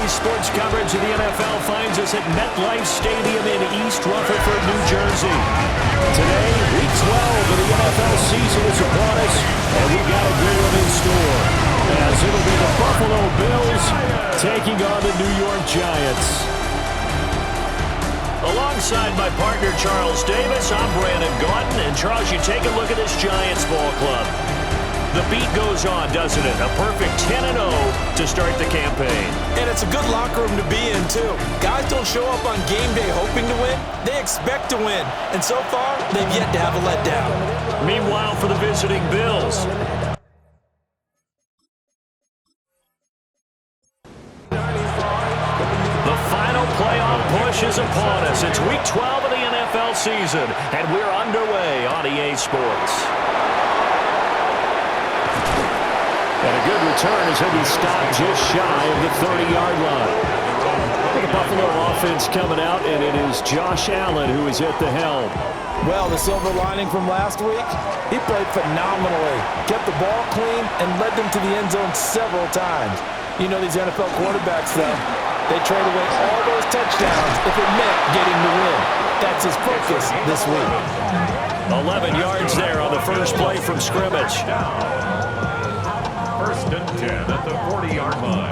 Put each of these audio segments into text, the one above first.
Today's sports coverage of the NFL finds us at MetLife Stadium in East Rutherford, New Jersey. Today, Week 12 of the NFL season is upon us, and we've got a great one in store, as it'll be the Buffalo Bills taking on the New York Giants. Alongside my partner, Charles Davis, I'm Brandon Gaudin. And Charles, you take a look at this Giants ball club. The beat goes on, doesn't it? A perfect 10-0 to start the campaign. And it's a good locker room to be in, too. Guys don't show up on game day hoping to win. They expect to win. And so far, they've yet to have a letdown. Meanwhile, for the visiting Bills, the final playoff push is upon us. It's Week 12 of the NFL season, and we're underway on EA Sports. And a good return as he'll be stopped just shy of the 30-yard line. The Buffalo offense coming out, and it is Josh Allen who is at the helm. Well, the silver lining from last week, he played phenomenally. Kept the ball clean and led them to the end zone several times. You know these NFL quarterbacks, though. They trade away all those touchdowns if it meant getting the win. That's his focus this week. 11 yards there on the first play from scrimmage. First and 10 at the 40-yard line.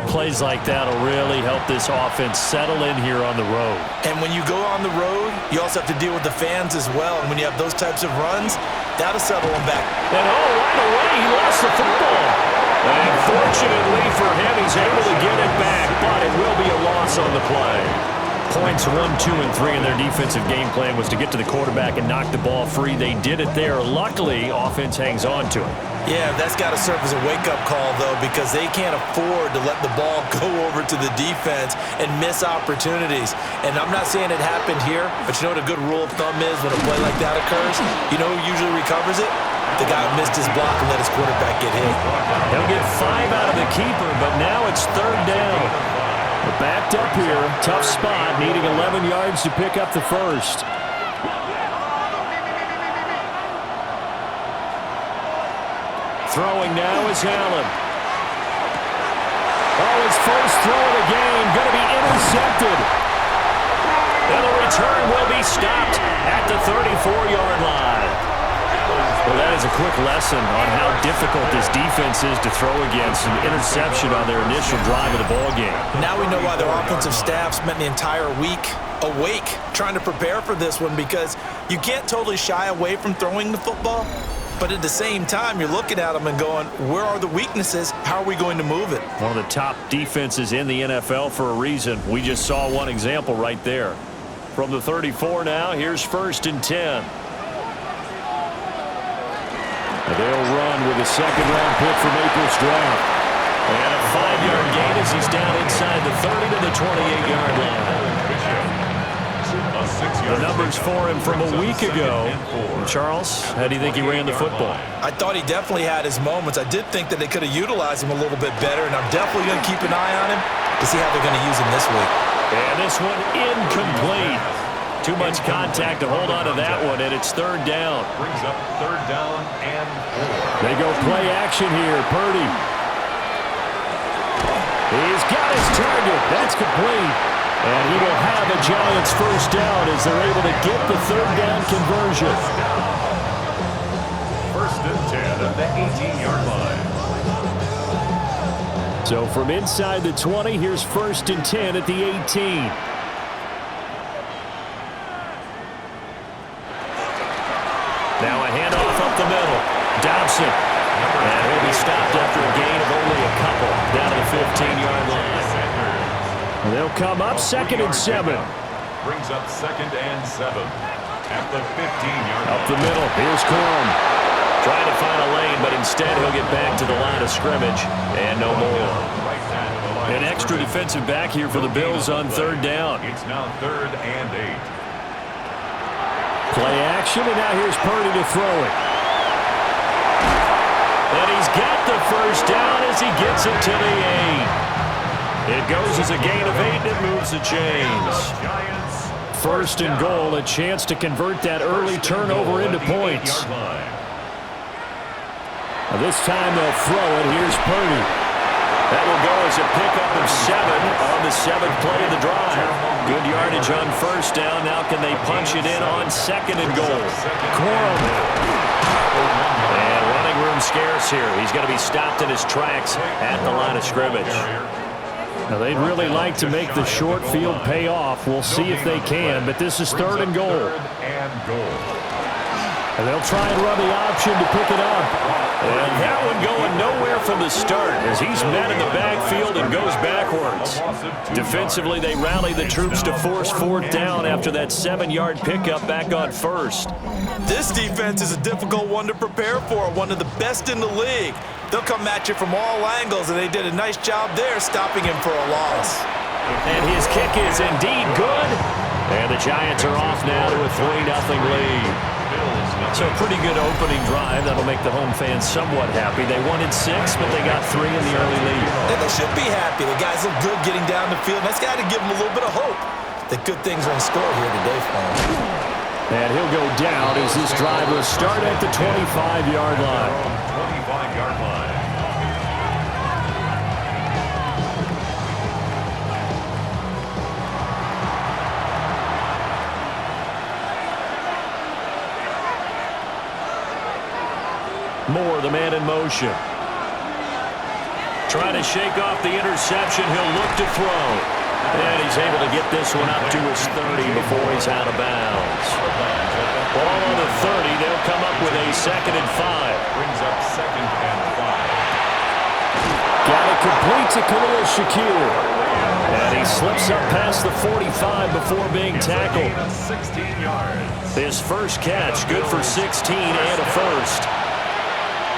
Plays like that will really help this offense settle in here on the road. And when you go on the road, you also have to deal with the fans as well. And when you have those types of runs, that'll settle them back. And right away, he lost the football. And fortunately for him, he's able to get it back, but it will be a loss on the play. Points 1, 2, and 3 in their defensive game plan was to get to the quarterback and knock the ball free. They did it there. Luckily, offense hangs on to it. Yeah, that's got to serve as a wake-up call, though, because they can't afford to let the ball go over to the defense and miss opportunities. And I'm not saying it happened here, but you know what a good rule of thumb is when a play like that occurs? You know who usually recovers it? The guy who missed his block and let his quarterback get hit. He'll get 5 out of the keeper, but now it's third down. We're backed up here. Tough spot, needing 11 yards to pick up the first. Throwing now is Allen. His first throw of the game, going to be intercepted. And the return will be stopped at the 34-yard line. Well, that is a quick lesson on how difficult this defense is to throw against. An interception on their initial drive of the ballgame. Now we know why their offensive staff spent the entire week awake trying to prepare for this one, because you can't totally shy away from throwing the football. But at the same time, you're looking at them and going, where are the weaknesses? How are we going to move it? One of the top defenses in the NFL for a reason. We just saw one example right there. From the 34 now, here's first and 10. They'll run with a second-round pick from April's draft. And a 5-yard gain as he's down inside the 30 to the 28-yard line. The numbers for him from a week ago. Charles, how do you think he ran the football? I thought he definitely had his moments. I did think that they could have utilized him a little bit better, and I'm definitely going to keep an eye on him to see how they're going to use him this week. And this one incomplete. Too much contact to hold on to that one, and it's third down. Brings up third down and 4. They go play action here. Purdy. He's got his target. That's complete. And he will have a Giants first down as they're able to get the third down conversion. First and 10 at the 18-yard line. So from inside the 20, here's first and 10 at the 18. Now a handoff up the middle. Dobson. And he'll be stopped after a gain of only a couple down to the 15-yard line. And they'll come up second and 7. Brings up second and 7 at the 15-yard line. Up the middle. Here's Corum. Trying to find a lane, but instead he'll get back to the line of scrimmage. And no more. An extra defensive back here for the Bills on third down. It's now third and 8. Play action, and now here's Purdy to throw it. And he's got the first down as he gets it to the 8. It goes as a gain of 8, and it moves the chains. First and goal, a chance to convert that early turnover into points. This time they'll throw it. Here's Purdy. That will go as a pickup of 7 on the 7th play of the drive. Good yardage on first down. Now can they punch it in on 2nd and goal? Corum. And running room scarce here. He's going to be stopped in his tracks at the line of scrimmage. Now, they'd really like to make the short field pay off. We'll see if they can, but this is 3rd and goal. And they'll try and run the option to pick it up. And that one going nowhere from the start as he's met in the backfield and goes backwards. Defensively, they rally the troops to force 4th down after that 7-yard pickup back on 1st. This defense is a difficult one to prepare for, one of the best in the league. They'll come at you from all angles, and they did a nice job there stopping him for a loss. And his kick is indeed good. And the Giants are off now to a 3-0 lead. So a pretty good opening drive. That'll make the home fans somewhat happy. They wanted 6, but they got 3 in the early lead. And they should be happy. The guys look good getting down the field. That's got to give them a little bit of hope that good things are in store here today for them. And he'll go down as this drive will start at the 25-yard line. 25-yard line. Moore, the man in motion. Trying to shake off the interception. He'll look to throw. And he's able to get this one up to his 30 before he's out of bounds. Ball on the 30. They'll come up with a 2nd and 5. Brings up 2nd and 5. Got it complete to Khalil Shakir. And he slips up past the 45 before being tackled. 16 yards. His first catch, good for 16 and a first.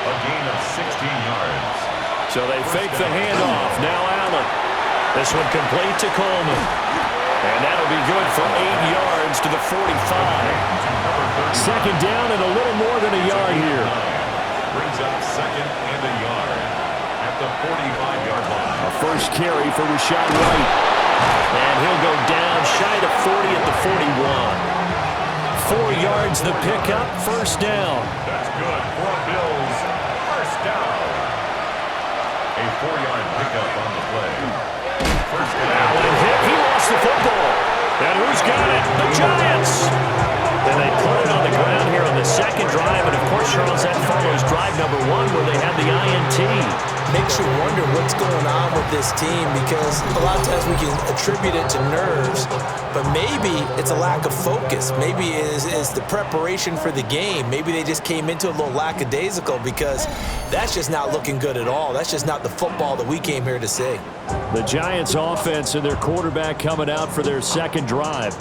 A gain of 16 yards. So they fake the handoff. Now Allen. This one complete to Coleman. And that'll be good for 8 yards to the 45. 2nd down and a little more than a yard here. Brings up 2nd and a yard at the 45-yard line. A first carry for Rashad White. And he'll go down shy of 40 at the 41. 4 yards the pickup, first down. That's good for Bills. First down. A 4-yard pickup on the play. First down. Allen hit. He lost the football. And who's got it? The Giants. And they put it on the ground here on the 2nd drive. And, of course, Charles, that follows drive number 1 where they had the INT. Makes you wonder what's going on with this team because a lot of times we can attribute it to nerves, but maybe it's a lack of focus. Maybe it is the preparation for the game. Maybe they just came into a little lackadaisical because that's just not looking good at all. That's just not the football that we came here to see. The Giants offense and their quarterback coming out for their 2nd drive.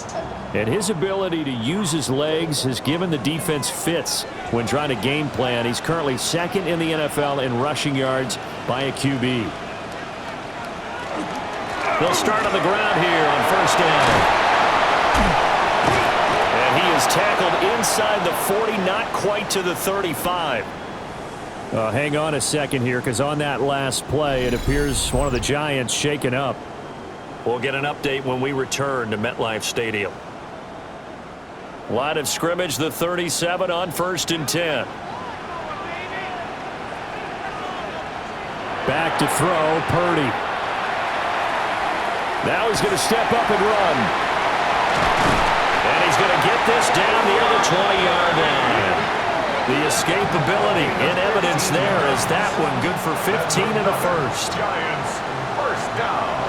And his ability to use his legs has given the defense fits when trying to game plan. He's currently 2nd in the NFL in rushing yards by a QB. They'll start on the ground here on first down. And he is tackled inside the 40, not quite to the 35. Hang on a second here, because on that last play, it appears one of the Giants shaken up. We'll get an update when we return to MetLife Stadium. Line of scrimmage, the 37 on 1st and 10. Back to throw, Purdy. Now he's going to step up and run. And he's going to get this down near the 20-yard line. The escapability in evidence there as that one good for 15 and a first. Giants, first down.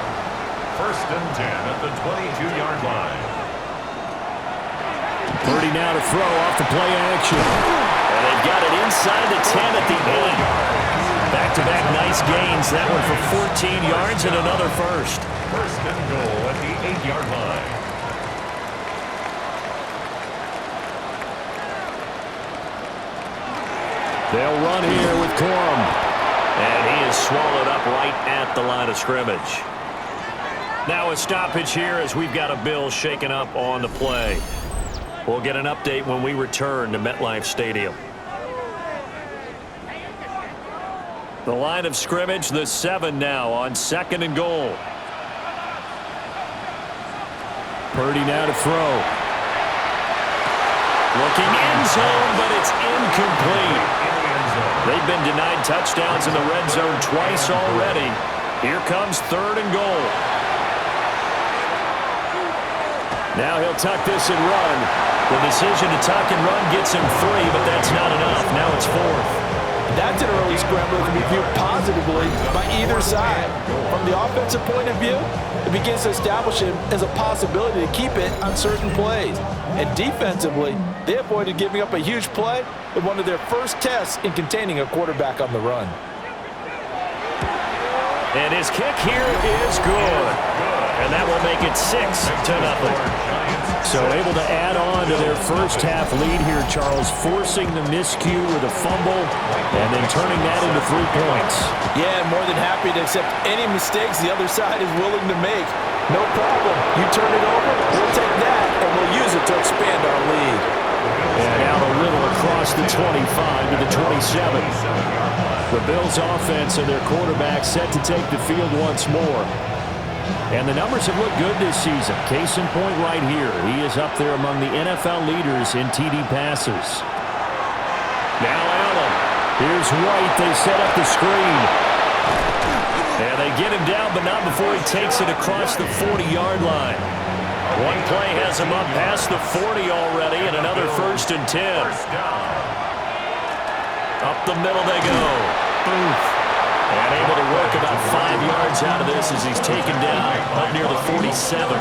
1st and 10 at the 22-yard line. Purdy now to throw off the play action. And they've got it inside the 10 at the 8. Back-to-back nice gains. That one for 14 yards and another first. 1st and goal at the 8-yard line. They'll run here with Corum. And he is swallowed up right at the line of scrimmage. Now a stoppage here as we've got a Bill shaken up on the play. We'll get an update when we return to MetLife Stadium. The line of scrimmage, the 7 now on 2nd and goal. Purdy now to throw. Looking end zone, but it's incomplete. They've been denied touchdowns in the red zone twice already. Here comes 3rd and goal. Now he'll tuck this and run. The decision to tuck and run gets him 3, but that's not enough. Now it's 4th. That's an early scramble that can be viewed positively by either side. From the offensive point of view, it begins to establish him as a possibility to keep it on certain plays. And defensively, they avoided giving up a huge play in one of their first tests in containing a quarterback on the run. And his kick here is good. And that will make it 6-0. So able to add on to their first half lead here, Charles, forcing the miscue with a fumble and then turning that into 3 points. Yeah, more than happy to accept any mistakes the other side is willing to make. No problem. You turn it over, we'll take that, and we'll use it to expand our lead. And now a little across the 25 to the 27. The Bills' offense and their quarterback set to take the field once more. And the numbers have looked good this season. Case in point right here. He is up there among the NFL leaders in TD passes. Now Allen. Here's White. They set up the screen. And they get him down, but not before he takes it across the 40-yard line. One play has him up past the 40 already, and another 1st and 10. Up the middle they go. Booth. And able to work about 5 yards out of this as he's taken down up near the 47.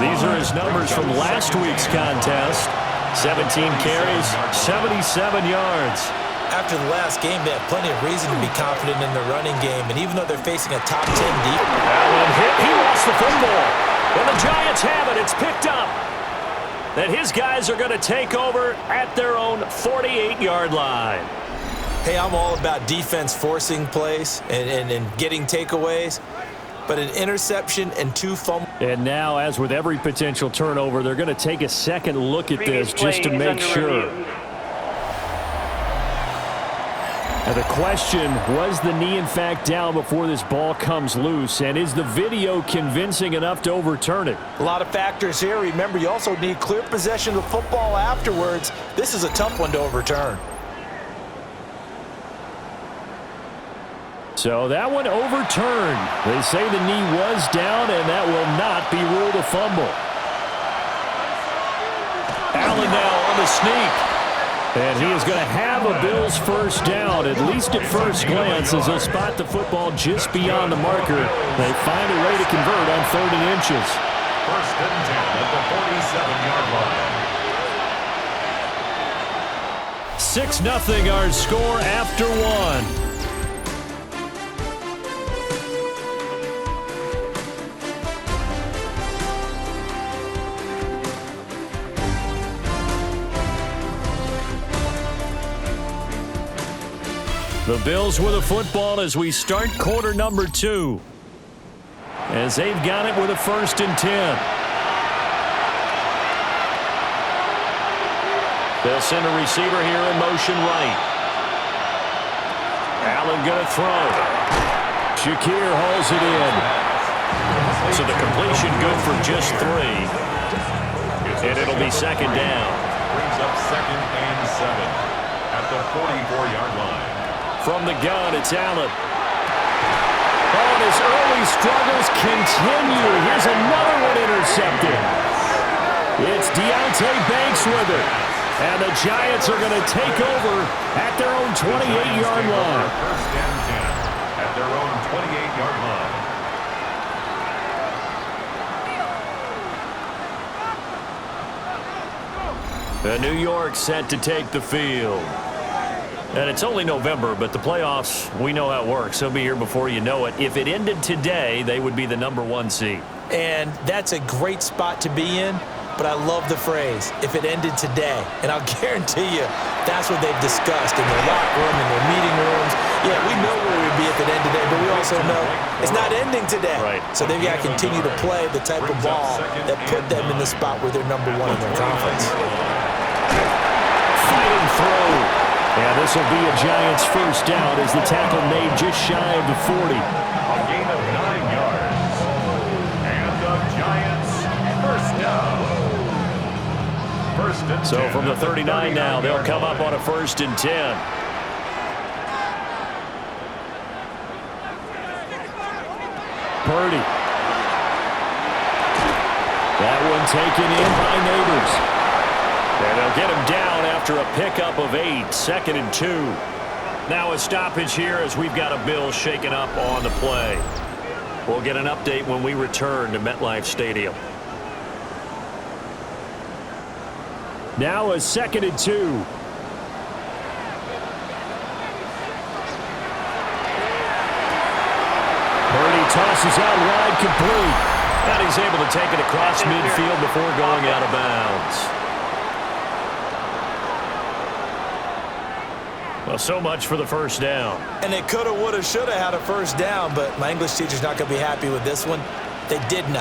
These are his numbers from last week's contest. 17 carries, 77 yards. After the last game, they have plenty of reason to be confident in the running game. And even though they're facing a top 10 defense. Allen hit. He lost the football. And the Giants have it. It's picked up. And his guys are going to take over at their own 48-yard line. Hey, I'm all about defense forcing plays and getting takeaways. But an interception and 2 fumbles. And now, as with every potential turnover, they're going to take a second look at this just to make sure. Now the question, was the knee in fact down before this ball comes loose? And is the video convincing enough to overturn it? A lot of factors here. Remember, you also need clear possession of the football afterwards. This is a tough one to overturn. So that one overturned. They say the knee was down, and that will not be ruled a fumble. Allen now on the sneak. And he is going to have a Bills first down, at least at first glance, as they'll spot the football just beyond the marker. They find a way to convert on 3rd and inches. 1st and 10 at the 47-yard line. 6-0 our score after 1. The Bills with a football as we start quarter number 2. As they've got it with a 1st and 10. They'll send a receiver here in motion right. Allen going to throw. Shakir hauls it in. So the completion good for just 3. And it'll be 2nd down. Brings up 2nd and 7 at the 44-yard line. From the gun, it's Allen. Oh, and his early struggles continue. Here's another one intercepted. It's Deonte Banks with it. And the Giants are going to take over at their own 28-yard line. 1st and 10 at their own 28-yard line. The New York set to take the field. And it's only November, but the playoffs, we know how it works. They'll be here before you know it. If it ended today, they would be the number 1 seed. And that's a great spot to be in, but I love the phrase, if it ended today. And I'll guarantee you, that's what they've discussed in their locker room, in their meeting rooms. Yeah, we know where we'd be if it ended today, but we also know it's not ending today. Right. So they've got to continue to play the type of ball that put them in the spot where they're number 1 in their conference. Fighting through. And this will be a Giants first down as the tackle made just shy of the 40. A gain of 9 yards. And the Giants first down. 1st and 10. So from the 39 now, they'll come up on a 1st and 10. Purdy. That one taken in by Neighbors. And they'll get him down after a pickup of 8, 2nd and 2. Now a stoppage here as we've got a Bills shaken up on the play. We'll get an update when we return to MetLife Stadium. Now a 2nd and 2. Purdy tosses out wide, complete. And he's able to take it across midfield before going out of bounds. Well, so much for the first down. And they coulda, woulda, shoulda had a first down, but my English teacher's not going to be happy with this one. They didn't.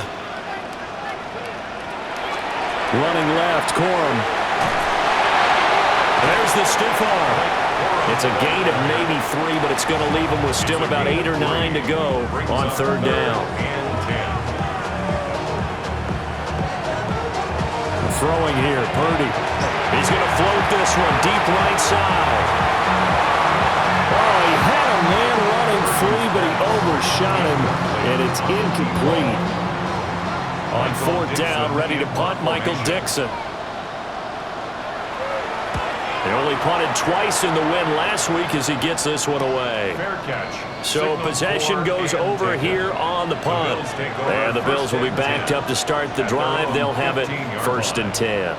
Running left, Corum. There's the stiff arm. It's a gain of maybe 3, but it's going to leave him with still about 8 or 9 to go on 3rd down. Throwing here, Purdy. He's going to float this one deep right side. Oh, he had a man running free, but he overshot him, and it's incomplete. On 4th down, ready to punt, Michael Dickson. They only punted twice in the win last week as he gets this one away. Fair catch. So possession goes over here on the punt. And the Bills will be backed up to start the drive. They'll have it 1st and 10.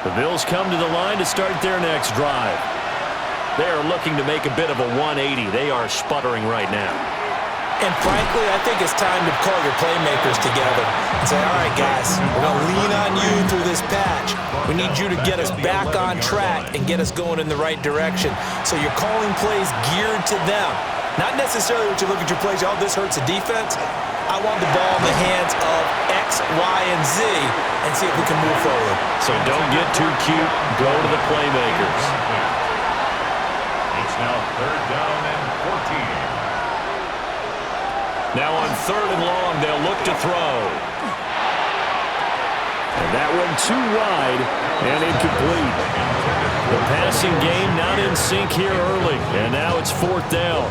The Bills come to the line to start their next drive. They are looking to make a bit of a 180. They are sputtering right now. And frankly, I think it's time to call your playmakers together and say, all right, guys, we're going to lean on you through this patch. We need you to get us back on track and get us going in the right direction. So you're calling plays geared to them. Not necessarily what you look at your plays, oh, this hurts the defense. I want the ball in the hands of X, Y, and Z and see if we can move forward. So don't get too cute. Go to the playmakers. It's now 3rd down and 14. Now on 3rd and long, they'll look to throw. And that one too wide and incomplete. The passing game not in sync here early. And now it's 4th down.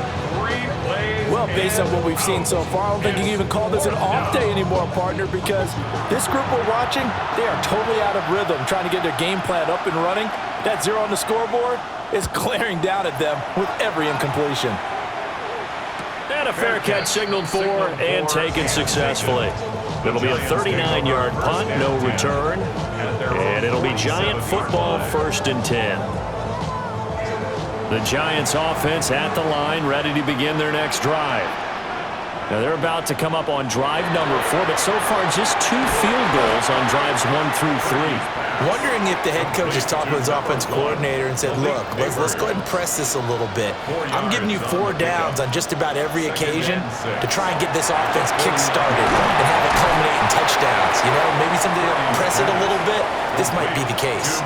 Well, based on what we've seen so far, I don't think you can even call this an off day anymore, partner, because this group we're watching, they are totally out of rhythm, trying to get their game plan up and running. That 0 on the scoreboard is glaring down at them with every incompletion. And a fair catch signaled for and taken successfully. It'll be a 39-yard punt, no return. And it'll be Giant football 1st and 10. The Giants offense at the line, ready to begin their next drive. Now they're about to come up on drive number 4, but so far just 2 field goals on drives 1 through 3. Wondering if the head coach has talked with his offense coordinator and said, look, let's go ahead and press this a little bit. I'm giving you 4 downs on just about every occasion to try and get this offense kick-started and have it culminate in touchdowns. You know, maybe something to press it a little bit. This might be the case.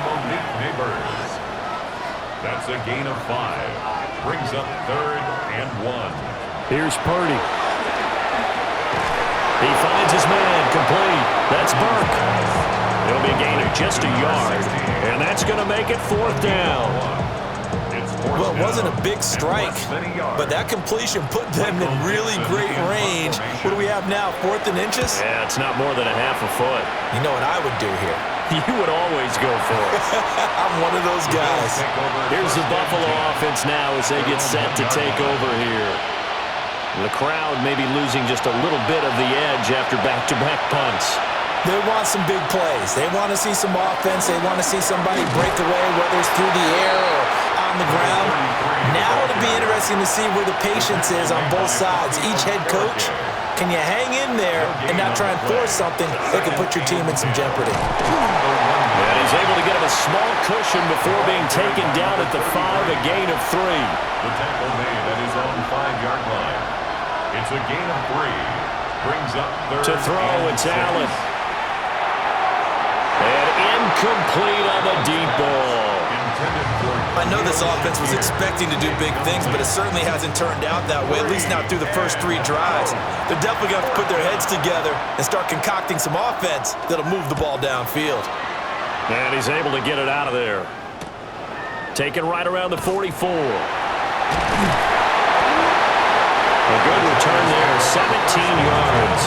That's a gain of 5. Brings up 3rd and 1. Here's Purdy. He finds his man, complete. That's Burke. It'll be a gain of just a yard, and that's going to make it 4th down. Well, it wasn't a big strike, but that completion put them in really great range. What do we have now, 4th and inches? Yeah, it's not more than a half a foot. You know what I would do here? You would always go for it. I'm one of those guys. Here's the Buffalo offense now as they get set to take over here. The crowd may be losing just a little bit of the edge after back-to-back punts. They want some big plays. They want to see some offense. They want to see somebody break away, whether it's through the air or on the ground. Now it'll be interesting to see where the patience is on both sides. Each head coach, can you hang in there and not try and force something that could put your team in some jeopardy? And he's able to get him a small cushion before being taken down at the 5, a gain of 3. The tackle made at his own 5-yard line. It's a gain of 3. Brings up 3rd. To throw, it's Allen. And incomplete on the deep ball. I know this offense was expecting to do big things, but it certainly hasn't turned out that way, at least not through the first 3 drives. They're definitely going to have to put their heads together and start concocting some offense that'll move the ball downfield. And he's able to get it out of there. Taken right around the 44. A good return there, 17 yards.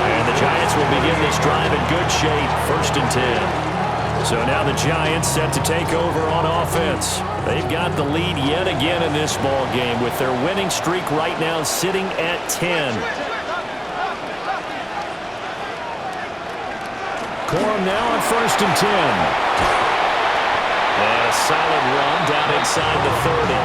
And the Giants will begin this drive in good shape, 1st and 10. So now the Giants set to take over on offense. They've got the lead yet again in this ball game with their winning streak right now sitting at 10. Corum now on 1st and 10. And a solid run down inside the 30.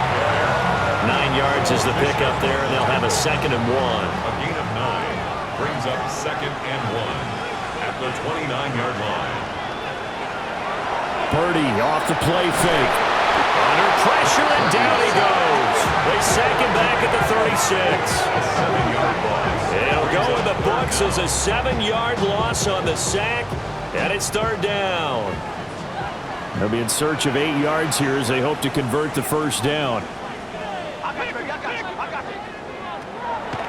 9 yards is the pickup there, and they'll have a 2nd and 1. A gain of 9 brings up 2nd and 1 at the 29-yard line. Purdy off the play fake. Under pressure, and down he goes. They sack him back at the 36. A 7-yard loss. It'll go in the books as a 7-yard loss on the sack, and it's 3rd down. They'll be in search of 8 yards here as they hope to convert the 1st down.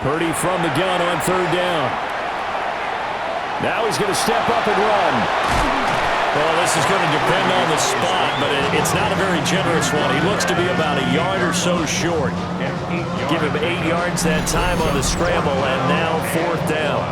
Purdy from the gun on 3rd down. Now he's going to step up and run. Well, this is going to depend on the spot, but it's not a very generous one. He looks to be about a yard or so short. Give him 8 yards that time on the scramble, and now 4th down.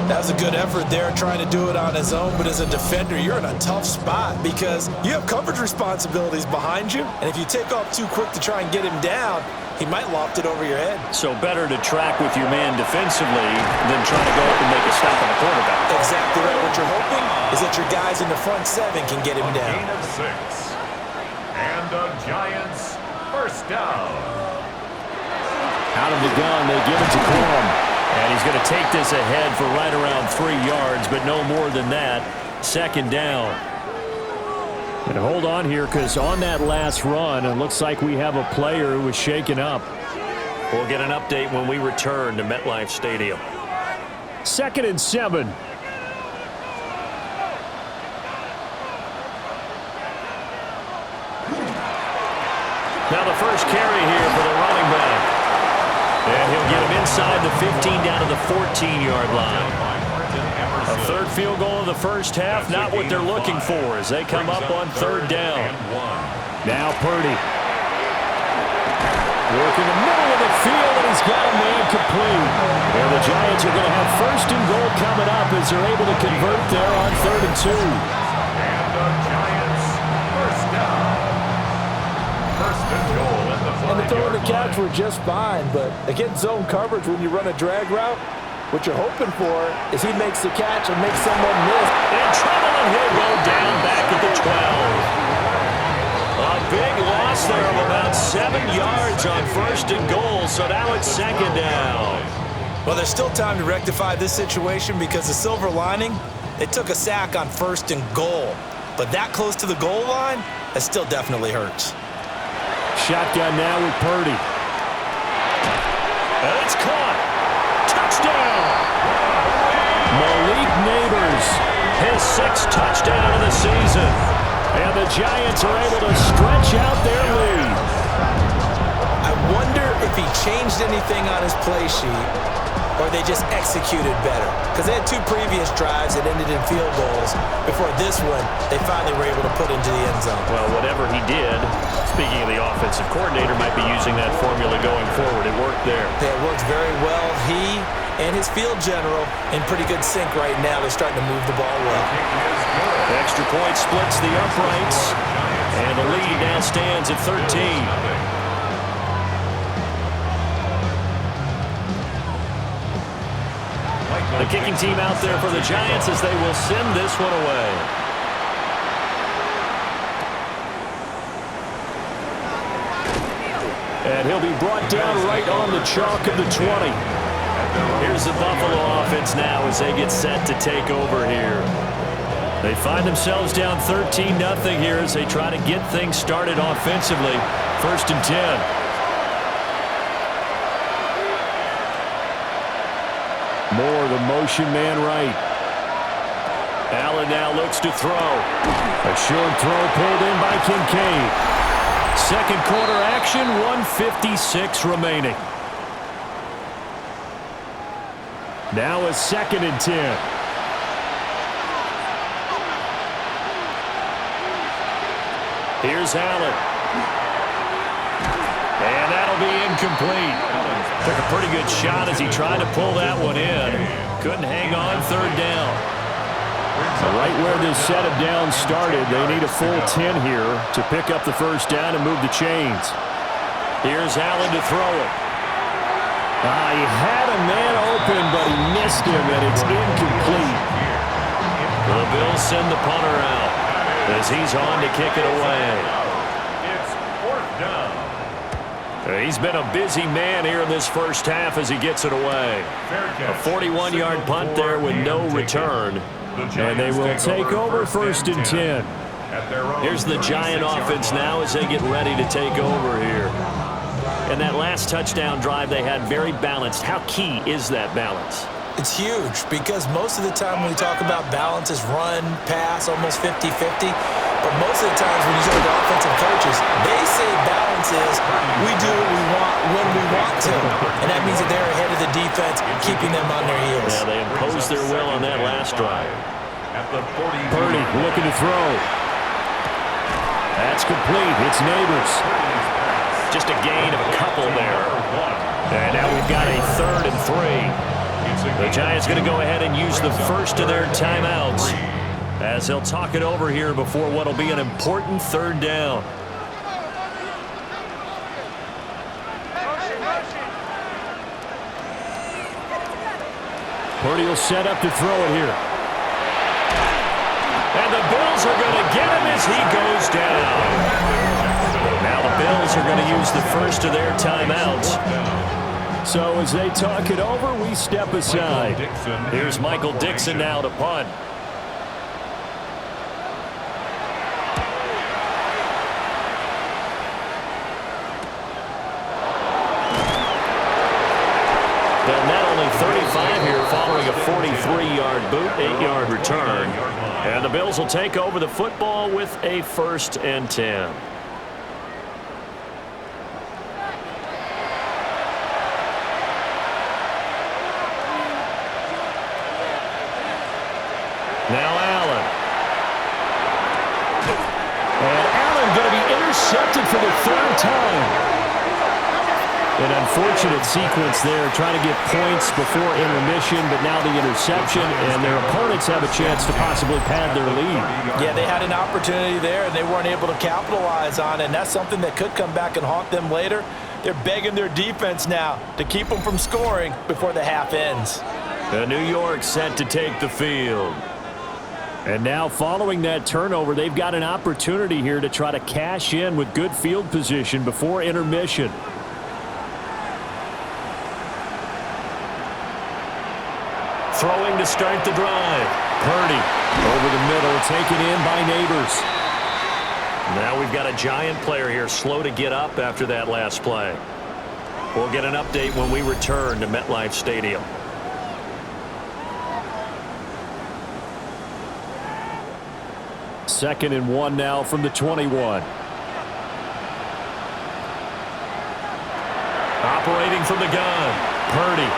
That was a good effort there, trying to do it on his own, but as a defender, you're in a tough spot because you have coverage responsibilities behind you, and if you take off too quick to try and get him down, he might loft it over your head. So better to track with your man defensively than trying to go up and make a stop on the quarterback. Exactly right. What you're hoping is that your guys in the front 7 can get him down. Gain of 6. And the Giants 1st down. Out of the gun, they give it to Corum. And he's going to take this ahead for right around 3 yards, but no more than that. 2nd down. And hold on here, because on that last run, it looks like we have a player who was shaken up. We'll get an update when we return to MetLife Stadium. 2nd and 7. Now the first carry here for the running back. And he'll get him inside the 15 down to the 14-yard line. A 3rd field goal in the 1st half, not what they're looking for as they come up on 3rd down. Now Purdy. Working the middle of the field, and he's got a man complete. And the Giants are going to have 1st and goal coming up as they're able to convert there on 3rd and 2. And the Giants 1st down. 1st and goal at the 5-yard line. And the throw and the catch were just fine, but against zone coverage when you run a drag route, what you're hoping for is he makes the catch and makes someone miss. In trouble, and he'll go down back at the 12. A big loss there of about 7 yards on 1st and goal, so now it's 2nd down. Well, there's still time to rectify this situation because the silver lining, they took a sack on 1st and goal. But that close to the goal line, that still definitely hurts. Shotgun now with Purdy. And it's caught. Touchdown. Malik Neighbors, his 6th touchdown of the season. And the Giants are able to stretch out their lead. I wonder if he changed anything on his play sheet or they just executed better. Because they had 2 previous drives that ended in field goals. Before this one, they finally were able to put into the end zone. Well, whatever he did, speaking of the offensive coordinator, might be using that formula going forward. It worked there. It worked very well. He and his field general in pretty good sync right now. They're starting to move the ball well. The extra point splits the uprights, and the lead now stands at 13. The kicking team out there for the Giants as they will send this one away. And he'll be brought down right on the chalk of the 20. Here's the Buffalo offense now as they get set to take over here. They find themselves down 13-0 here as they try to get things started offensively. 1st and 10. Moore, the motion man right. Allen now looks to throw. A short throw pulled in by Kincaid. 2nd quarter action, 1:56 remaining. Now a 2nd and 10. Here's Allen. And that'll be incomplete. Took a pretty good shot as he tried to pull that one in. Couldn't hang on third down. Right where this set of downs started, they need a full 10 here to pick up the first down and move the chains. Here's Allen to throw it. He had a man open, but he missed him, and it's incomplete. The Bills send the punter out as he's on to kick it away. It's 4th down. He's been a busy man here in this first half as he gets it away. A 41-yard punt there with no return. And they will take over 1st and 10. Here's the Giant offense now as they get ready to take over here. And that last touchdown drive they had very balanced. How key is that balance? It's huge because most of the time when we talk about balance is run, pass, almost 50-50. But most of the times when you talk to offensive coaches, they say balance is we do what we want when we want to. And that means that they're ahead of the defense, keeping them on their heels. Yeah, they imposed their will on that last drive. At the 40. Purdy looking to throw. That's complete. It's Neighbors. Just a gain of a couple there. And now we've got a 3rd and 3. The Giants going to go ahead and use the first of their timeouts as they'll talk it over here before what will be an important 3rd down. Purdy will set up to throw it here. And the Bills are going to get him as he goes down. Now the Bills are going to use the first of their timeouts. So as they talk it over, we step aside. Here's Michael Dixon now to punt. They'll net only 35 here following a 43-yard boot, 8-yard return. And the Bills will take over the football with a 1st and 10. Now Allen. And Allen going to be intercepted for the 3rd time. An unfortunate sequence there, trying to get points before intermission, but now the interception, and their opponents have a chance to possibly pad their lead. Yeah, they had an opportunity there, and they weren't able to capitalize on it, and that's something that could come back and haunt them later. They're begging their defense now to keep them from scoring before the half ends. New York set to take the field. And now following that turnover, they've got an opportunity here to try to cash in with good field position before intermission. Throwing to start the drive. Purdy over the middle, taken in by Neighbors. Now we've got a Giant player here slow to get up after that last play. We'll get an update when we return to MetLife Stadium. Second and 1 now from the 21. Operating from the gun. Purdy.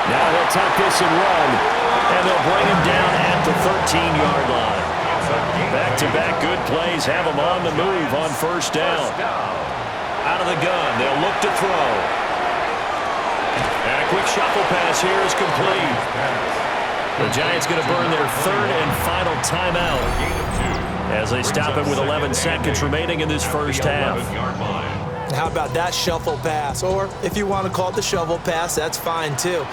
Now he'll tuck this and run. And they'll bring him down at the 13-yard line. Back-to-back good plays have him on the move on 1st down. Out of the gun, they'll look to throw. And a quick shuffle pass here is complete. The Giants going to burn their 3rd and final timeout as they stop it with 11 seconds remaining in this first half. How about that shuffle pass? Or if you want to call it the shovel pass, that's fine too.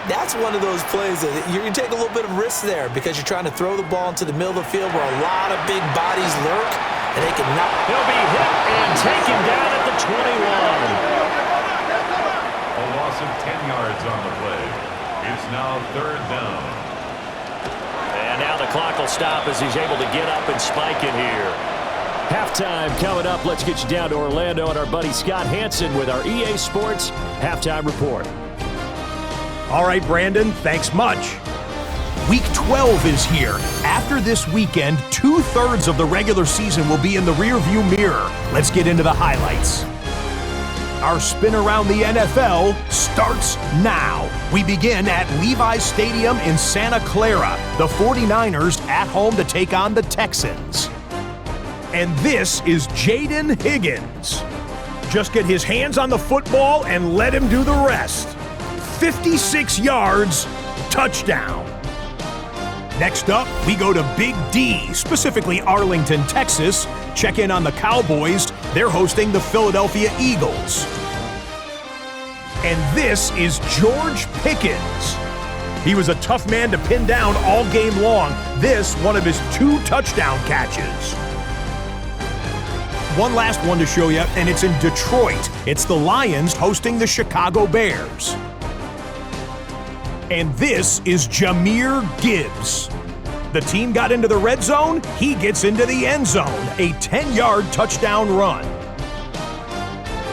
That's one of those plays that you take a little bit of risk there because you're trying to throw the ball into the middle of the field where a lot of big bodies lurk, and they can knock. He'll be hit and taken down at the 21. A loss of 10 yards on the play. It's now 3rd down. And now the clock will stop as he's able to get up and spike it here. Halftime coming up. Let's get you down to Orlando and our buddy Scott Hansen with our EA Sports Halftime Report. All right, Brandon, thanks much. Week 12 is here. After this weekend, 2/3 of the regular season will be in the rearview mirror. Let's get into the highlights. Our spin around the NFL starts now. We begin at Levi's Stadium in Santa Clara. The 49ers at home to take on the Texans. And this is Jaden Higgins. just get his hands on the football and let him do the rest. 56 yards, touchdown. Next up, we go to Big D, specifically Arlington, Texas. Check in on the Cowboys. They're hosting the Philadelphia Eagles. And this is George Pickens. He was a tough man to pin down all game long. This, one of his 2 touchdown catches. One last one to show you, and it's in Detroit. It's the Lions hosting the Chicago Bears. And this is Jahmyr Gibbs. The team got into the red zone, he gets into the end zone. A 10-yard touchdown run.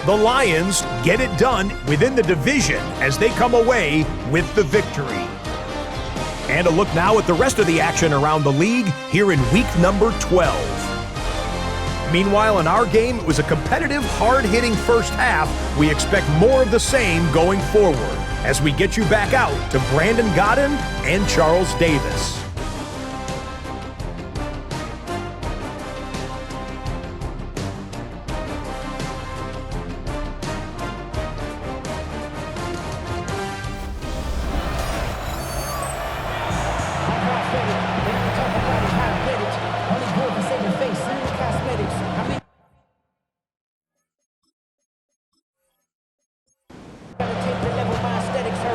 The Lions get it done within the division as they come away with the victory. And a look now at the rest of the action around the league here in week number 12. Meanwhile, in our game, it was a competitive, hard-hitting first half. We expect more of the same going forward as we get you back out to Brandon Gaudin and Charles Davis.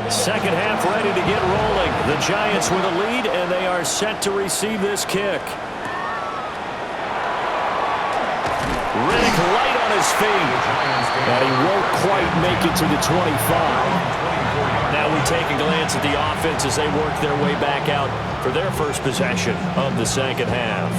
Second half ready to get rolling. The Giants with a lead, and they are set to receive this kick. Riddick right on his feet. And he won't quite make it to the 25. Now we take a glance at the offense as they work their way back out for their first possession of the second half.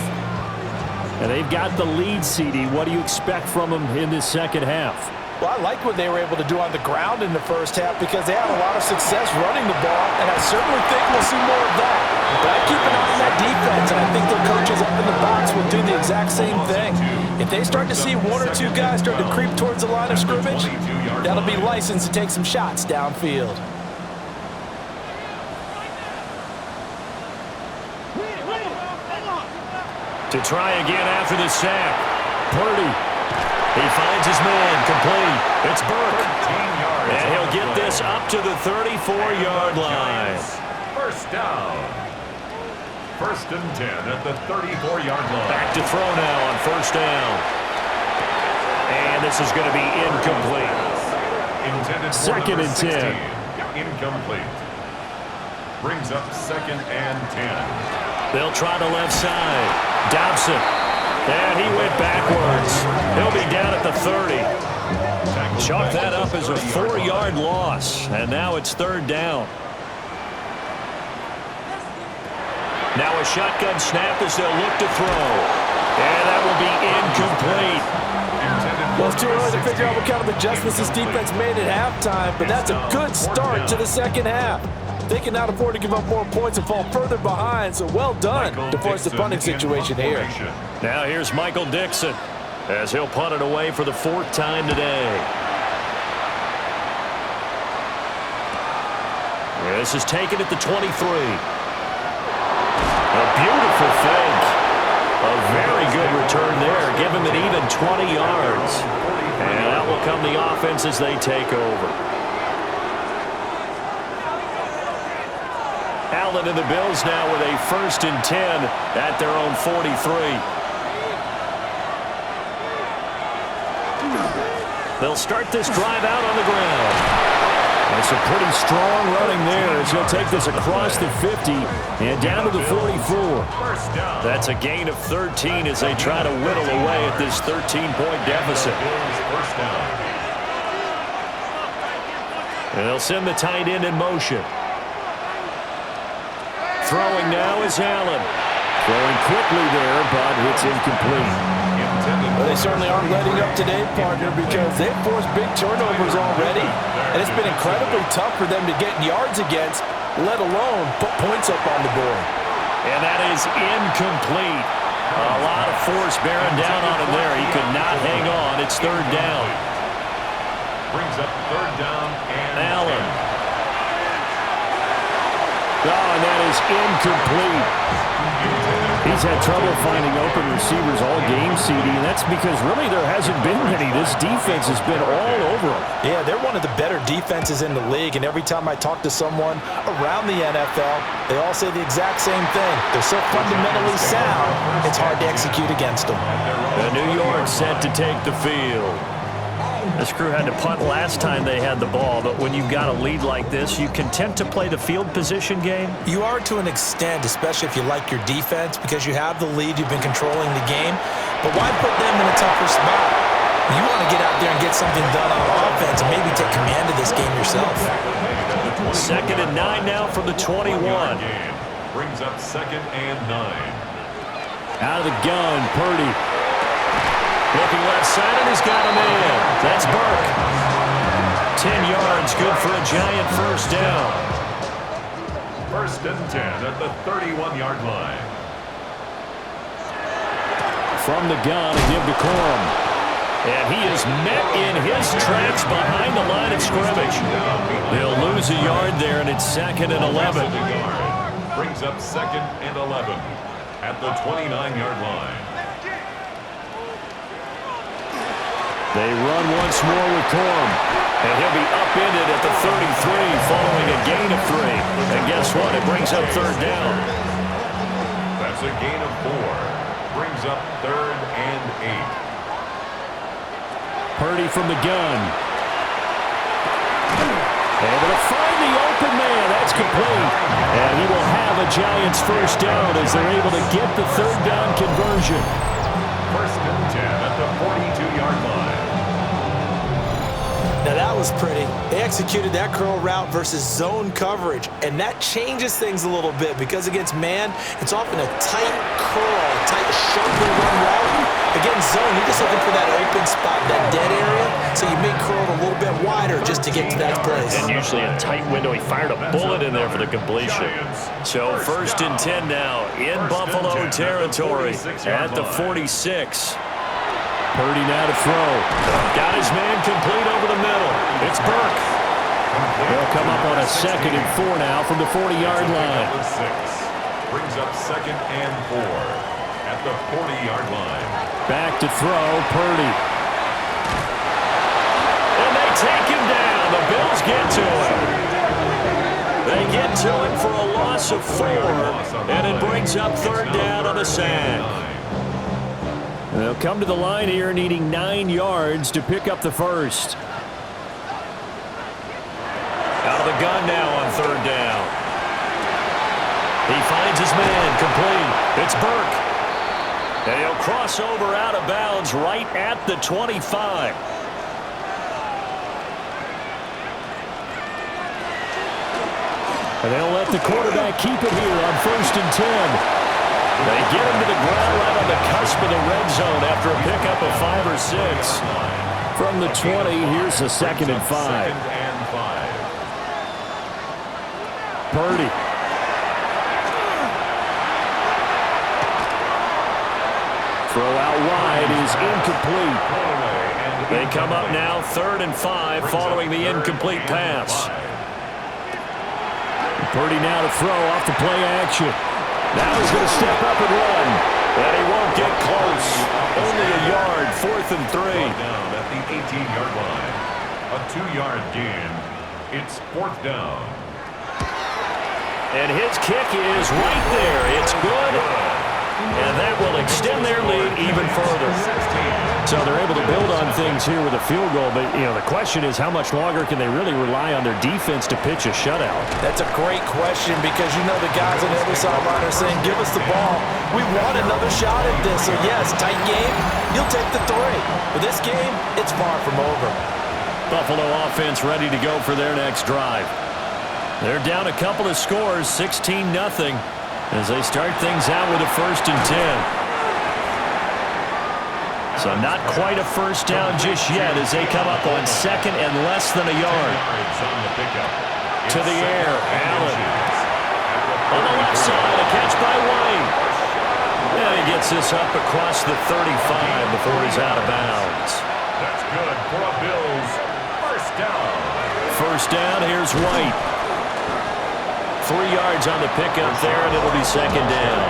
And they've got the lead, CD. What do you expect from them in this second half? Well, I like what they were able to do on the ground in the first half because they had a lot of success running the ball, and I certainly think we'll see more of that. But I keep an eye on that defense, and I think their coaches up in the box will do the exact same thing. If they start to see 1 or 2 guys start to creep towards the line of scrimmage, that'll be licensed to take some shots downfield. To try again after the sack. Purdy. He finds his man, complete. It's Burke. And he'll get this up to the 34-yard line. First down. 1st and 10 at the 34-yard line. Back to throw now on first down. And this is going to be incomplete. Intended for 2nd and 10. Incomplete. Brings up 2nd and 10. They'll try the left side. Dobson. And he went backwards. He'll be down at the 30. Chalk that up as a 4-yard loss. And now it's 3rd down. Now a shotgun snap as they'll look to throw. And that will be incomplete. Well, it's too early to figure out what kind of adjustments this defense made at halftime, but that's a good start to the second half. They cannot afford to give up more points and fall further behind, so well done to force the punting situation here. Now here's Michael Dixon as he'll punt it away for the 4th time today. This is taken at the 23. A beautiful fake. A very good return there. Give him an even 20 yards. And out will come the offense as they take over. Allen and the Bills now with a 1st and 10 at their own 43. They'll start this drive out on the ground. And some pretty strong running there as he'll take this across the 50 and down to the 44. That's a gain of 13 as they try to whittle away at this 13-point deficit. And they'll send the tight end in motion. Throwing now is Allen. Throwing quickly there, but it's incomplete. Well, they certainly aren't letting up today, partner, because they've forced big turnovers already. And it's been incredibly tough for them to get yards against, let alone put points up on the board. And that is incomplete. A lot of force bearing down on him there. He could not hang on. It's 3rd down. Brings up 3rd down and Allen. Oh, and that is incomplete. He's had trouble finding open receivers all game, CD, and that's because really there hasn't been many. This defense has been all over them. Yeah, they're one of the better defenses in the league, and every time I talk to someone around the NFL, they all say the exact same thing. They're so fundamentally sound, it's hard to execute against them. The New York set to take the field. This crew had to punt last time they had the ball, but when you've got a lead like this, you content to play the field position game? You are to an extent, especially if you like your defense, because you have the lead, you've been controlling the game. But why put them in a tougher spot? You want to get out there and get something done on offense and maybe take command of this game yourself. 2nd and 9 now from the 21. Brings up 2nd and 9. Out of the gun, Purdy. Looking left side, and he's got him in. That's Burke. 10 yards, good for a Giant first down. 1st and 10 at the 31-yard line. From the gun, a give to Corum. And he is met in his tracks behind the line of scrimmage. They'll lose a yard there, and it's 2nd and 11. Brings up 2nd and 11 at the 29-yard line. They run once more with Corum. And he'll be upended at the 33 following a gain of 3. And guess what? It brings up 3rd down. That's a gain of 4. Brings up 3rd and 8. Purdy from the gun. Able to find the open man. That's complete. And he will have a Giants first down as they're able to get the 3rd down conversion. 1st and 10 at the 42-yard line. Now that was pretty. They executed that curl route versus zone coverage, and that changes things a little bit because against man, it's often a tight curl, tight, sharply run route. Against zone, you're just looking for that open spot, that dead area, so you may curl it a little bit wider just to get to that place. And usually a tight window. He fired a bullet in there for the completion. So 1st and 10 now in Buffalo territory at the 46. Purdy now to throw. Got his man complete over the middle. It's Burke. They'll come up on a 2nd and 4 now from the 40-yard line. Brings up 2nd and 4 at the 40-yard line. Back to throw, Purdy. And they take him down. The Bills get to him. They get to him for a loss of 4, and it brings up 3rd down on the sack. They'll come to the line here needing 9 yards to pick up the first. Out of the gun now on 3rd down. He finds his man complete. It's Burke. And he'll cross over out of bounds right at the 25. And they'll let the quarterback keep it here on 1st and 10. They get him to the ground right on the cusp of the red zone after a pickup of 5 or 6. From the 20, here's the 2nd and 5. Purdy. Throw out wide is incomplete. They come up now 3rd and 5 following the incomplete pass. Purdy now to throw off the play action. Now he's going to step up and run. And he won't get close. Only a yard, 4th and 3. Down at the 18-yard line. A 2-yard gain. It's 4th down. And his kick is right there. It's good. And that will extend their lead even further. So they're able to build on things here with a field goal. But, you know, the question is how much longer can they really rely on their defense to pitch a shutout? That's a great question because you know the guys on the other sideline are saying, give us the ball. We want another shot at this. So, yes, tight game, you'll take the 3. But this game, it's far from over. Buffalo offense ready to go for their next drive. They're down a couple of scores, 16-0, as they start things out with a 1st and 10. So not quite a first down just yet as they come up on 2nd and less than a yard. To the air, Allen. On the left side, a catch by White. And he gets this up across the 35 before he's out of bounds. That's good for a Bills first down. First down, here's White. 3 yards on the pickup there, and it'll be 2nd down.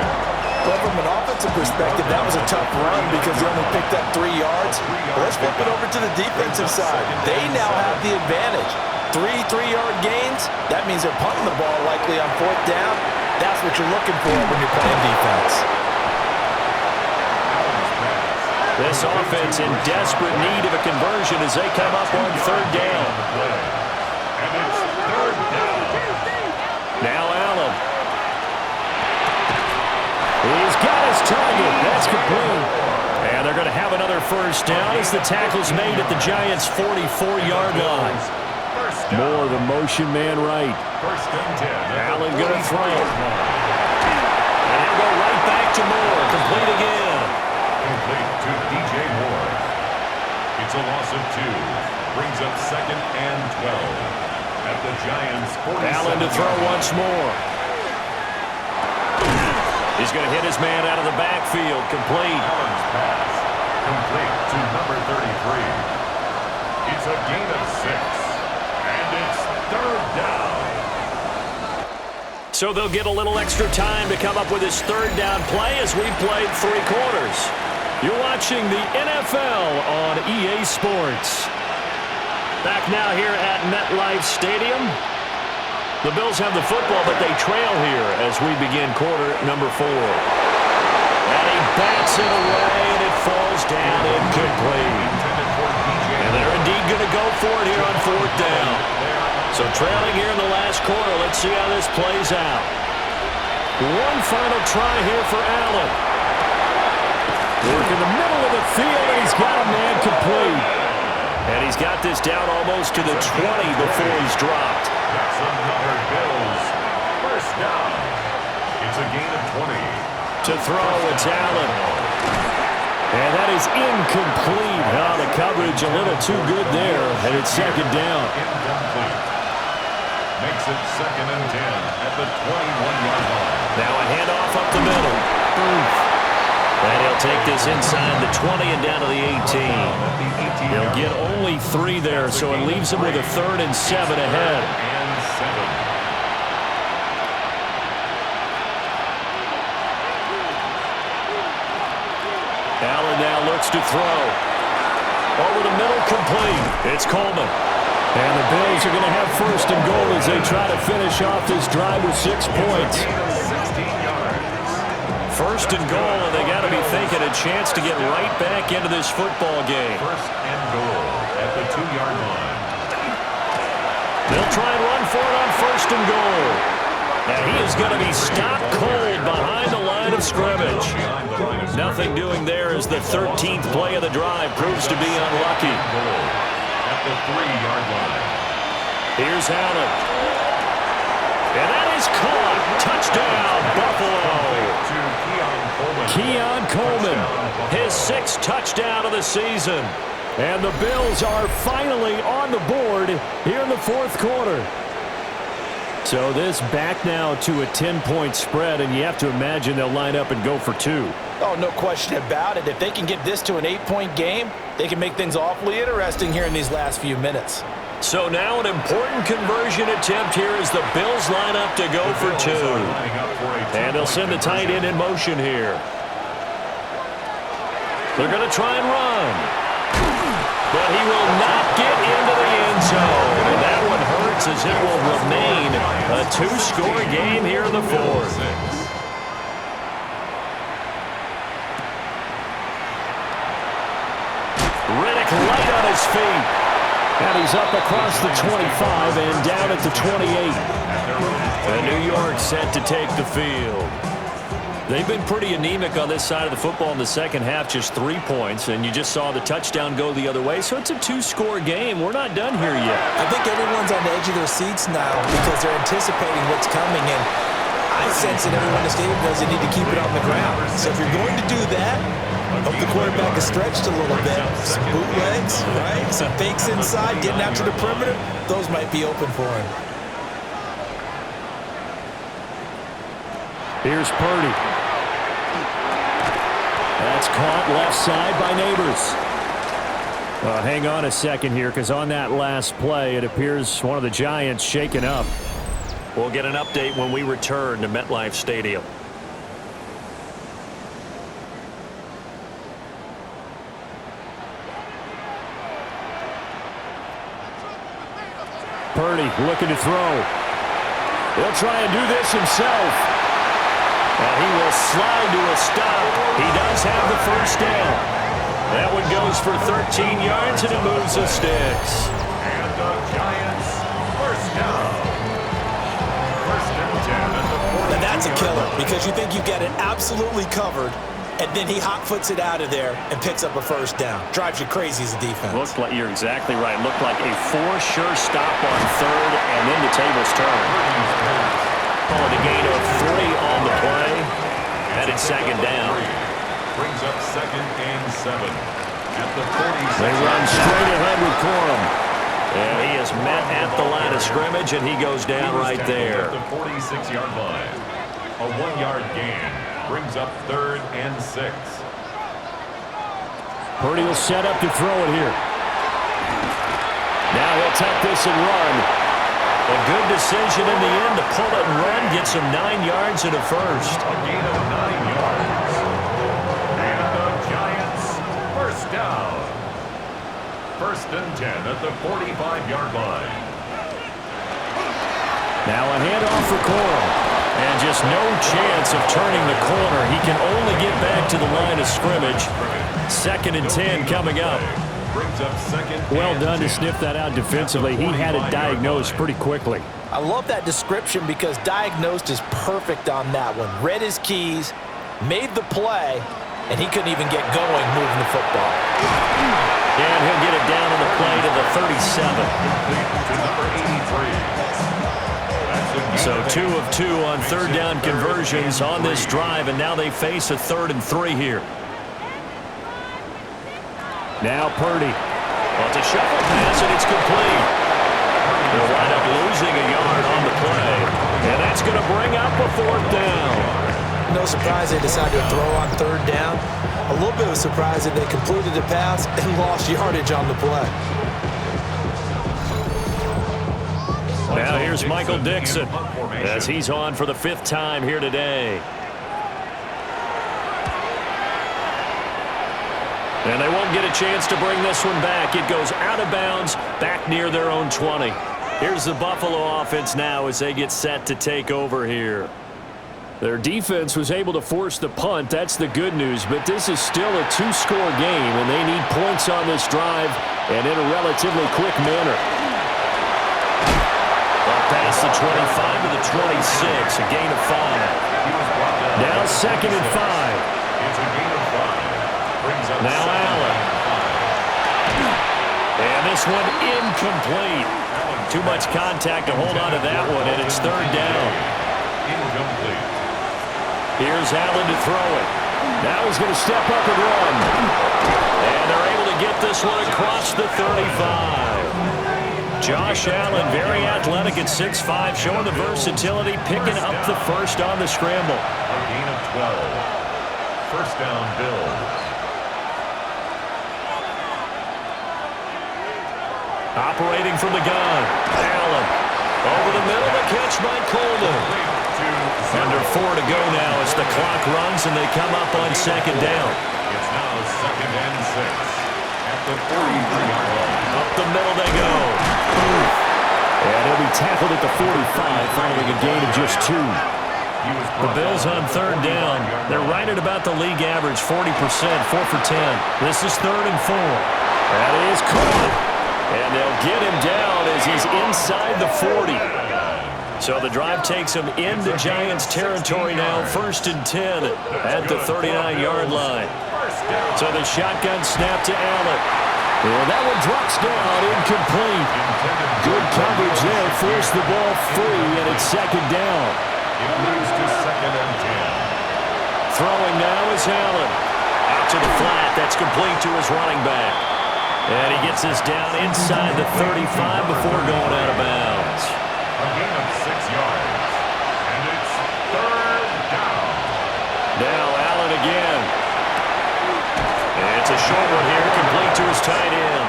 Well, from an offensive perspective, that was a tough run because he only picked up 3 yards. But let's flip it over to the defensive side. They now have the advantage. 3 3-yard gains, that means they're punting the ball likely on 4th down. That's what you're looking for when you're playing defense. This offense in desperate need of a conversion as they come up on 3rd down. And it's 3rd down. Now Allen. He's got his target. That's complete. And they're going to have another 1st down as the tackle's made at the Giants' 44-yard line. More of the motion man right. 1st and 10. Allen going to throw. And he'll go right back to Moore. Complete again. Complete to DJ Moore. It's a loss of 2. Brings up 2nd and 12. At the Giants' 47. Allen to throw once more. He's going to hit his man out of the backfield. Complete. Allen's pass. Complete to number 33. It's a gain of 6. And it's 3rd down. So they'll get a little extra time to come up with his 3rd down play as we played 3 quarters. You're watching the NFL on EA Sports. Back now here at MetLife Stadium. The Bills have the football, but they trail here as we begin quarter number 4. And he bats it away, and it falls down incomplete. And they're indeed going to go for it here on 4th down. So trailing here in the last quarter, let's see how this plays out. One final try here for Allen. Work in the middle of the field, and he's got a man complete. And he's got this down almost to the 20 before he's dropped. That's another Bills 1st down. It's a gain of 20. To throw, it's Allen. And that is incomplete. Oh, the coverage a little too good there, and it's 2nd down. Incomplete. Makes it 2nd and 10 at the 21-yard line. Now a handoff up the middle. And he'll take this inside the 20 and down to the 18. He'll get only 3 there, so it leaves him with a 3rd and 7 ahead. And 7. Allen now looks to throw. Over the middle, complete. It's Coleman. And the Bills are going to have 1st and goal as they try to finish off this drive with 6 points. 16 yards. 1st and goal, and they got to be thinking a chance to get right back into this football game. 1st and goal at the 2-yard line. They'll try and run for it on 1st and goal. And he is going to be stopped cold behind the line of scrimmage. Nothing doing there as the 13th play of the drive proves to be unlucky. At the 3-yard line. Here's Allen. And that is caught. Touchdown, Buffalo. Keon Coleman, his 6th touchdown of the season. And the Bills are finally on the board here in the 4th quarter. So this back now to a 10-point spread, and you have to imagine they'll line up and go for 2. Oh, no question about it. If they can get this to an 8-point game, they can make things awfully interesting here in these last few minutes. So now an important conversion attempt here as the Bills line up to go for 2. And they'll send the tight end in motion here. They're going to try and run. But he will not get into the end zone. And that one hurts as it will remain a 2-score game here in the 4th. Riddick light on his feet. And he's up across the 25 and down at the 28. And New York set to take the field. They've been pretty anemic on this side of the football in the second half, just 3 points, and you just saw the touchdown go the other way, so it's a 2-score game. We're not done here yet. I think everyone's on the edge of their seats now because they're anticipating what's coming, and I sense that everyone in the stadium knows they need to keep it on the ground. So if you're going to do that, hope the quarterback is stretched a little bit. Some bootlegs, right? Some fakes inside, getting out to the perimeter. Those might be open for him. Here's Purdy. That's caught left side by Neighbors. Hang on a second here, because on that last play, it appears one of the Giants shaken up. We'll get an update when we return to MetLife Stadium. Purdy looking to throw. He'll try and do this himself. And he will slide to a stop. He does have the first down. That one goes for 13 yards, and it moves the sticks. And the Giants first down. First and 10 at the 40. And that's a killer because you think you get it absolutely covered, and then he hot-foots it out of there and picks up a first down. Drives you crazy as a defense. Looked like, you're exactly right. Looked like a for-sure stop on third, and then the tables turned. Calling a gain of 3 on the play. Headed second down. Brings up second and 7 at the 46. They run straight ahead with Corum. And he is met at the line of scrimmage, and he goes down right there. At the 46-yard line. A 1-yard gain. Brings up third and 6. Purdy will set up to throw it here. Now he'll tuck this and run. A good decision in the end to pull it and run. Gets him 9 yards and a first. A gain of 9 yards. And the Giants first down. First and 10 at the 45-yard line. Now a handoff for Corum. And just no chance of turning the corner. He can only get back to the line of scrimmage. Second and 10 coming up. Brings up second. Well done to sniff that out defensively. He had it diagnosed pretty quickly. I love that description because diagnosed is perfect on that one. Read his keys, made the play, and he couldn't even get going moving the football. And he'll get it down on the play to the 37. To number 83. So 2 of 2 on third down conversions on this drive, and now they face a 3rd and 3 here. Now Purdy. Well, it's a shuffle pass, and it's complete. They'll wind up losing a yard on the play, and that's going to bring up a 4th down. No surprise they decided to throw on third down. A little bit of a surprise that they completed the pass and lost yardage on the play. Now here's Michael Dixon as he's on for the 5th time here today. And they won't get a chance to bring this one back. It goes out of bounds back near their own 20. Here's the Buffalo offense now as they get set to take over here. Their defense was able to force the punt. That's the good news. But this is still a 2-score game, and they need points on this drive and in a relatively quick manner. Past the 25 to the 26, a gain of 5. Now 2nd and 5. It's a gain of 5. Brings up now Allen. And this one incomplete. Too much contact to hold on to that one, and it's 3rd down. Incomplete. Here's Allen to throw it. Now he's going to step up and run. And they're able to get this one across the 35. Josh Allen, very athletic at 6'5", showing the versatility, picking up the first on the scramble. A gain of 12. First down, Bills. Operating from the gun. Allen. Over the middle, the catch by Coleman. Under 4 to go now as the clock runs and they come up on 2nd down. It's now 2nd and 6 at the 43-yard line. Up the middle they go. And he'll be tackled at the 45 following a gain of just 2. The Bills on 3rd down. They're right at about the league average, 40%, 4 for 10. This is 3rd and 4. That is caught. And they'll get him down as he's inside the 40. So the drive takes him into Giants territory now, 1st and 10 at the 39-yard line. So the shotgun snap to Allen. Well, that one drops down, incomplete. Good coverage there, forced the ball free, and it's 2nd down. It moves to 2nd and 10. Throwing now is Allen. Out to the flat, that's complete to his running back. And he gets this down inside the 35 before going out of bounds. A gain of 6 yards. And it's 3rd down. Now Allen again. It's a short one here, complete to his tight end.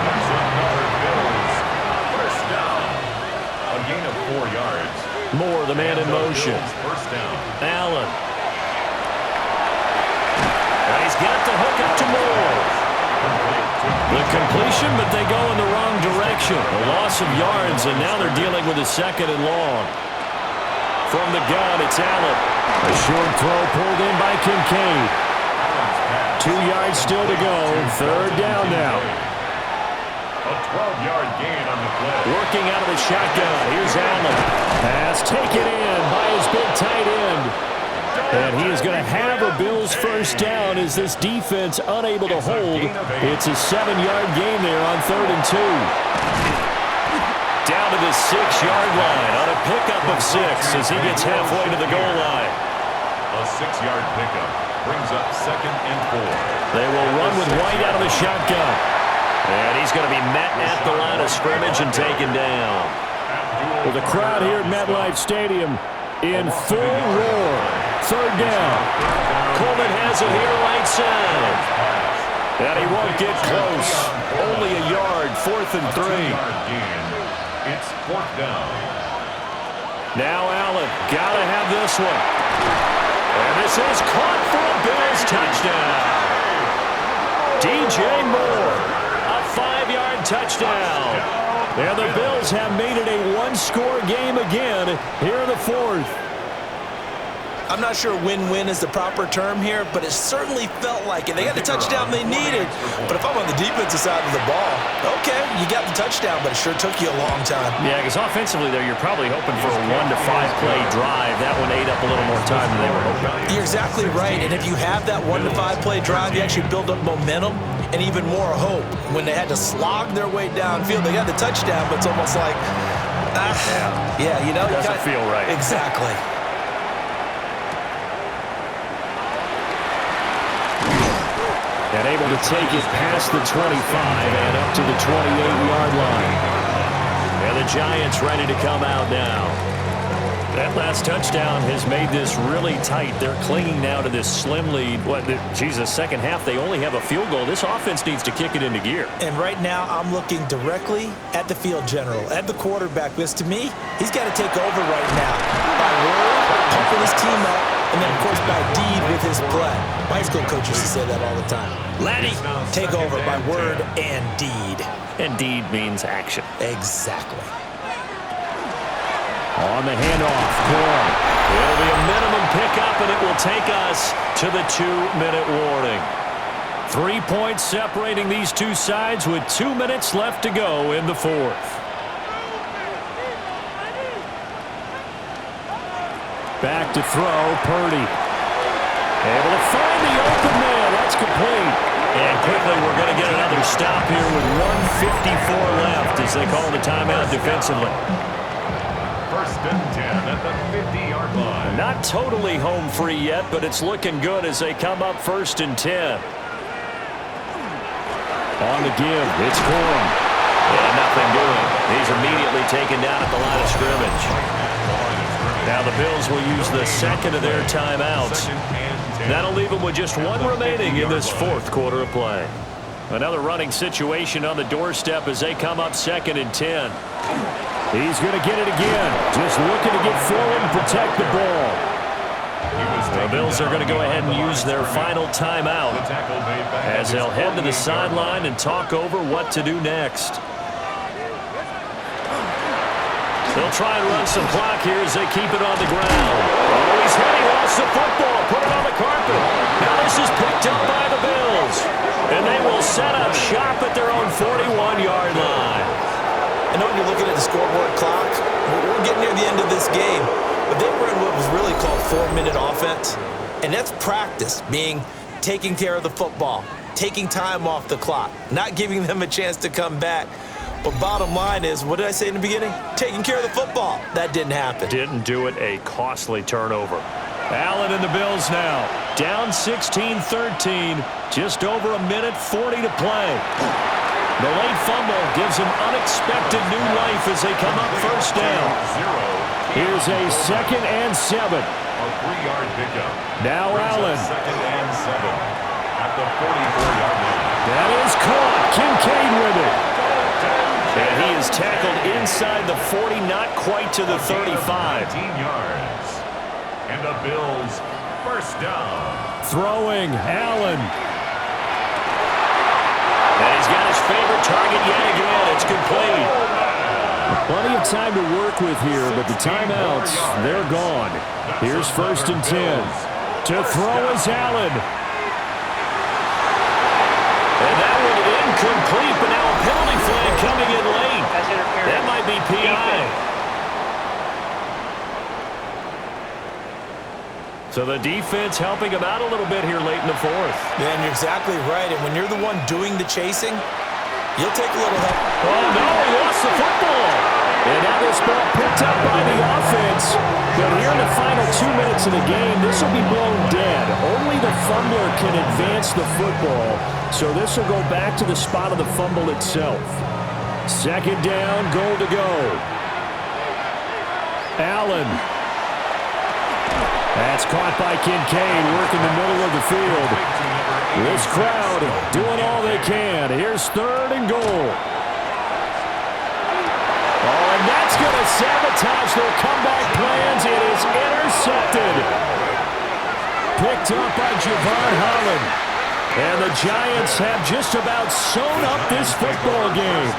That's another Bills. First down. A gain of 4 yards. Moore, the man in motion. First down. Allen. And he's got the hook up to Moore. Complete to The completion, but they go in the wrong direction. A loss of yards, and now they're dealing with a 2nd and long. From the gun, it's Allen. A short throw pulled in by Kincaid. 2 yards still to go. 3rd down now. A 12-yard gain on the play. Working out of the shotgun. Here's Allen. Pass taken in by his big tight end. And he is going to have a Bills first down as this defense unable to hold. It's a 7-yard gain there on 3rd and 2. Down to the 6-yard line on a pickup of 6 as he gets halfway to the goal line. A 6-yard pickup brings up 2nd and 4. They will run with White out of the shotgun. And he's going to be met at the line of scrimmage and taken down. Well, the crowd here at MetLife Stadium in full roar. 3rd down. Coleman has it here right side. And he won't get close. Only a yard. 4th and 3. It's 4th down. Now Allen. Gotta have this one. And this is caught for a Bills touchdown. DJ Moore. A 5-yard touchdown. And the Bills have made it a 1-score game again here in the 4th. I'm not sure win-win is the proper term here, but it certainly felt like it. They got the touchdown they needed. But if I'm on the defensive side of the ball, okay, you got the touchdown, but it sure took you a long time. Yeah, because offensively there, you're probably hoping for a 1 to 5 play drive. That one ate up a little more time than they were hoping. You're exactly right. And if you have that 1 to 5 play drive, you actually build up momentum and even more hope. When they had to slog their way downfield, they got the touchdown, but it's almost like, yeah, you know. It doesn't feel right. Exactly. And able to take it past the 25 and up to the 28-yard line. And the Giants ready to come out now. That last touchdown has made this really tight. They're clinging now to this slim lead. Second half, they only have a field goal. This offense needs to kick it into gear. And right now, I'm looking directly at the field general, at the quarterback. Because to me, he's got to take over right now. By word, pumping his team up, and then, of course, by deed with his play. My high school coach used to say that all the time. Laddie, take over by word and deed. And deed means action. Exactly. On the handoff, Corum. It'll be a minimum pickup, and it will take us to the 2-minute warning. 3 points separating these two sides with 2 minutes left to go in the 4th. Back to throw, Purdy. Able to find the open man. That's complete. And quickly we're going to get another stop here with 1:54 left as they call the timeout defensively. 1st and 10 at the 50-yard line. Not totally home free yet, but it's looking good as they come up 1st and 10. On the give, it's Corum. And nothing doing. He's immediately taken down at the line of scrimmage. Now the Bills will use the 2nd of their timeouts. That'll leave them with just 1 remaining in this 4th quarter of play. Another running situation on the doorstep as they come up 2nd and 10. He's going to get it again. Just looking to get forward and protect the ball. The Bills are going to go ahead and use their final timeout as they'll head to the sideline and talk over what to do next. They'll try and run some clock here as they keep it on the ground. Oh, he's heading off the football. Put it on the carpet. Now this is picked up by the Bills. And they will set up shop at their own 41-yard line. I know when you're looking at the scoreboard clock, we're getting near the end of this game. But they were in what was really called 4-minute offense. And that's practice, meaning taking care of the football, taking time off the clock, not giving them a chance to come back. But bottom line is, what did I say in the beginning? Taking care of the football. That didn't happen. Didn't do it. A costly turnover. Allen and the Bills now. Down 16-13. Just over a minute 40 to play. The late fumble gives them unexpected new life as they come up 1st down. Here's a 2nd and 7. A 3-yard pickup. Now Allen. 2nd and 7 at the 44-yard line. That is caught. Kincaid with it. And he is tackled inside the 40, not quite to the 35. 19 yards. And the Bills 1st down. Throwing, Allen. And he's got his favorite target yet again. It's complete. Plenty of time to work with here, but the timeouts, they're gone. Here's 1st and 10. To throw is Allen. And that one incomplete, but now a penalty flag coming in late. That might be PI. So the defense helping him out a little bit here late in the 4th. Yeah, and you're exactly right. And when you're the one doing the chasing, you'll take a little help. Oh, no, he lost the football. And now this ball picked up by the offense. But here in the final 2 minutes of the game, this will be blown dead. Only the fumbler can advance the football. So this will go back to the spot of the fumble itself. 2nd down, goal to go. Allen. That's caught by Kincaid, working the middle of the field. This crowd doing all they can. Here's 3rd and goal. Oh, and that's going to sabotage their comeback plans. It is intercepted. Picked up by Javon Holland. And the Giants have just about sewn up this football game.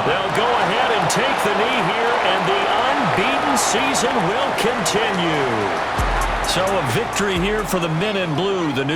They'll go ahead and take the knee here, and the unbeaten season will continue. So a victory here for the men in blue. The New